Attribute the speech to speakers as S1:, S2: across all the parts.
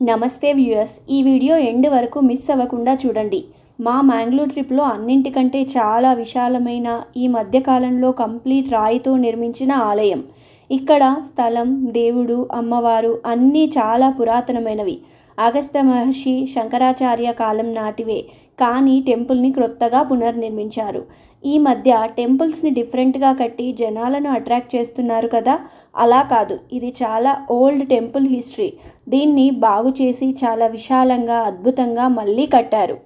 S1: నమస్తే వ్యూయర్స్, ఈ video end వరకు మిస్ అవ్వకుండా చూడండి. మా మ్యాంగ్లూర్ ట్రిప్లో అన్నింటికంటే చాలా విశాలమైన ఈ మధ్యకాలంలో కంప్లీట్ రాయితో నిర్మించిన ఆలయం. ఇక్కడ స్థలం, దేవుడు, అమ్మవారు అన్నీ చాలా పురాతనమైనవి. అగస్త్య మహర్షి, శంకరాచార్య కాలం నాటివే, కానీ టెంపుల్ని క్రొత్తగా పునర్నిర్మించారు. ఈ మధ్య టెంపుల్స్ని డిఫరెంట్గా కట్టి జనాలను అట్రాక్ట్ చేస్తున్నారు కదా, అలా కాదు, ఇది చాలా ఓల్డ్ టెంపుల్ హిస్టరీ. దీన్ని బాగు చేసి చాలా విశాలంగా, అద్భుతంగా మళ్ళీ కట్టారు.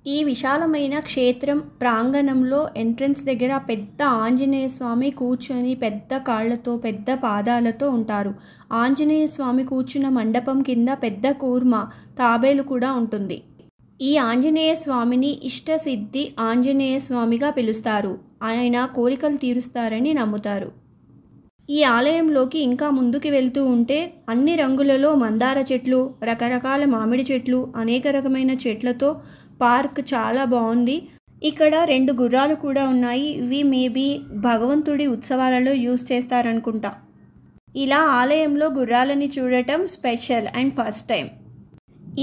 S1: ఈ విశాలమైన క్షేత్రం ప్రాంగణంలో ఎంట్రన్స్ దగ్గర పెద్ద ఆంజనేయ స్వామి కూర్చొని పెద్ద కాళ్లతో, పెద్ద పాదాలతో ఉంటారు. ఆంజనేయ స్వామి కూర్చున్న మండపం కింద పెద్ద కూర్మ తాబేలు కూడా ఉంటుంది. ఈ ఆంజనేయ స్వామిని ఇష్టసిద్ధి ఆంజనేయ స్వామిగా పిలుస్తారు. ఆయన కోరికలు తీరుస్తారని నమ్ముతారు. ఈ ఆలయంలోకి ఇంకా ముందుకు వెళ్తూ ఉంటే అన్ని రంగులలో మందార చెట్లు, రకరకాల మామిడి చెట్లు, అనేక రకమైన చెట్లతో పార్క్ చాలా బాగుంది. ఇక్కడ 2 గుర్రాలు కూడా ఉన్నాయి. ఇవి మేబీ భగవంతుడి ఉత్సవాలలో యూజ్ చేస్తారనుకుంటా. ఇలా ఆలయంలో గుర్రాలని చూడటం స్పెషల్ అండ్ ఫస్ట్ టైం.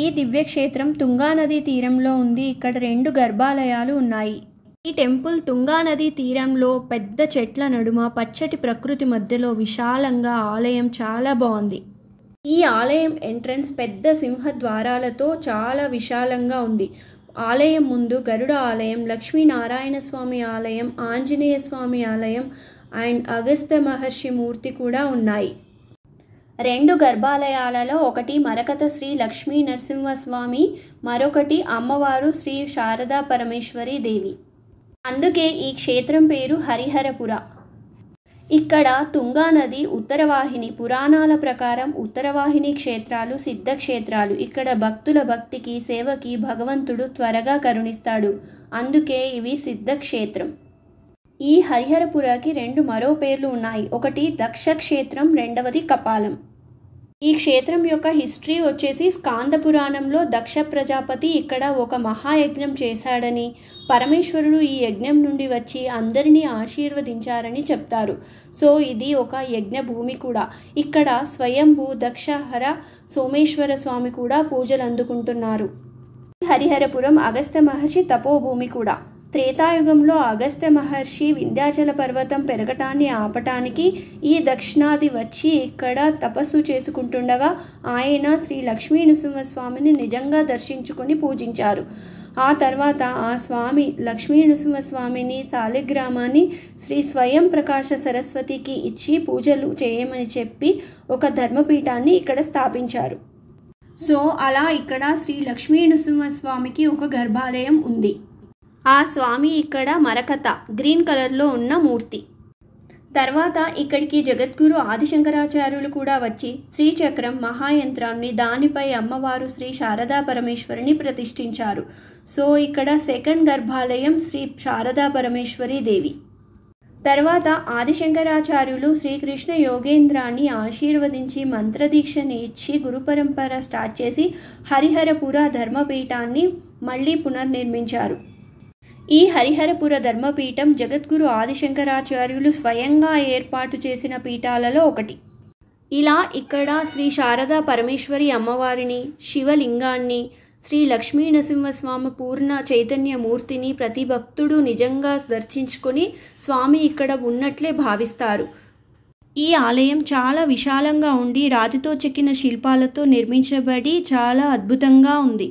S1: ఈ దివ్యక్షేత్రం తుంగా నదీ తీరంలో ఉంది. ఇక్కడ 2 గర్భాలయాలు ఉన్నాయి. ఈ టెంపుల్ తుంగా నదీ తీరంలో పెద్ద చెట్ల నడుమ పచ్చటి ప్రకృతి మధ్యలో విశాలంగా ఆలయం చాలా బాగుంది. ఈ ఆలయం ఎంట్రన్స్ పెద్ద సింహద్వారాలతో చాలా విశాలంగా ఉంది. ఆలయం ముందు గరుడ ఆలయం, లక్ష్మీనారాయణ స్వామి ఆలయం, ఆంజనేయ స్వామి ఆలయం అండ్ అగస్త్య మహర్షి మూర్తి కూడా ఉన్నాయి. 2 గర్భాలయాలలో ఒకటి మరకత శ్రీ లక్ష్మీ నరసింహస్వామి, మరొకటి అమ్మవారు శ్రీ శారదా పరమేశ్వరి దేవి. అందుకే ఈ క్షేత్రం పేరు హరిహరపుర. ఇక్కడ తుంగా నది ఉత్తరవాహిని. పురాణాల ప్రకారం ఉత్తరవాహిని క్షేత్రాలు సిద్ధక్షేత్రాలు. ఇక్కడ భక్తుల భక్తికి, సేవకి భగవంతుడు త్వరగా కరుణిస్తాడు. అందుకే ఇవి సిద్ధక్షేత్రం. ఈ హరిహరపురకి 2 మరో పేర్లు ఉన్నాయి. ఒకటి దక్ష క్షేత్రం, రెండవది కపాలం. ఈ క్షేత్రం యొక్క హిస్టరీ వచ్చేసి స్కాంద పురాణంలో దక్ష ప్రజాపతి ఇక్కడ ఒక మహాయజ్ఞం చేశాడని, పరమేశ్వరుడు ఈ యజ్ఞం నుండి వచ్చి అందరినీ ఆశీర్వదించారని చెప్తారు. సో ఇది ఒక యజ్ఞ భూమి కూడా. ఇక్కడ స్వయంభూ దక్షహర సోమేశ్వర స్వామి కూడా పూజలు అందుకుంటున్నారు. హరిహరపురం అగస్త్య మహర్షి తపోభూమి కూడా. త్రేతాయుగంలో అగస్త్య మహర్షి వింధ్యాచల పర్వతం పెరగటాన్ని ఆపటానికి ఈ దక్షిణాది వచ్చి ఇక్కడ తపస్సు చేసుకుంటుండగా ఆయన శ్రీ లక్ష్మీ నృసింహస్వామిని నిజంగా దర్శించుకొని పూజించారు. ఆ తర్వాత ఆ స్వామి లక్ష్మీ నృసింహస్వామిని శాలిగ్రామాన్ని శ్రీ స్వయం ప్రకాశ సరస్వతికి ఇచ్చి పూజలు చేయమని చెప్పి ఒక ధర్మపీఠాన్ని ఇక్కడ స్థాపించారు. సో అలా ఇక్కడ శ్రీ లక్ష్మీ నృసింహస్వామికి ఒక గర్భాలయం ఉంది. ఆ స్వామి ఇక్కడ మరకత గ్రీన్ కలర్లో ఉన్న మూర్తి. తర్వాత ఇక్కడికి జగద్గురు ఆదిశంకరాచార్యులు కూడా వచ్చి శ్రీచక్రం మహాయంత్రాన్ని, దానిపై అమ్మవారు శ్రీ శారదా పరమేశ్వరిని ప్రతిష్ఠించారు. సో ఇక్కడ 2nd గర్భాలయం శ్రీ శారదా పరమేశ్వరి దేవి. తర్వాత ఆదిశంకరాచార్యులు శ్రీకృష్ణ యోగేంద్రాన్ని ఆశీర్వదించి మంత్రదీక్షని ఇచ్చి గురుపరంపర స్టార్ట్ చేసి హరిహరపుర ధర్మపీఠాన్ని మళ్ళీ పునర్నిర్మించారు. ఈ హరిహరపుర ధర్మపీఠం జగద్గురు ఆదిశంకరాచార్యులు స్వయంగా ఏర్పాటు చేసిన పీఠాలలో ఒకటి. ఇలా ఇక్కడ శ్రీ శారదా పరమేశ్వరి అమ్మవారిని, శివలింగాన్ని, శ్రీ లక్ష్మీ నరసింహస్వామి పూర్ణ చైతన్య మూర్తిని ప్రతి భక్తుడు నిజంగా దర్శించుకొని స్వామి ఇక్కడ ఉన్నట్లే భావిస్తారు. ఈ ఆలయం చాలా విశాలంగా ఉండి రాతితో చెక్కిన శిల్పాలతో నిర్మించబడి చాలా అద్భుతంగా ఉంది.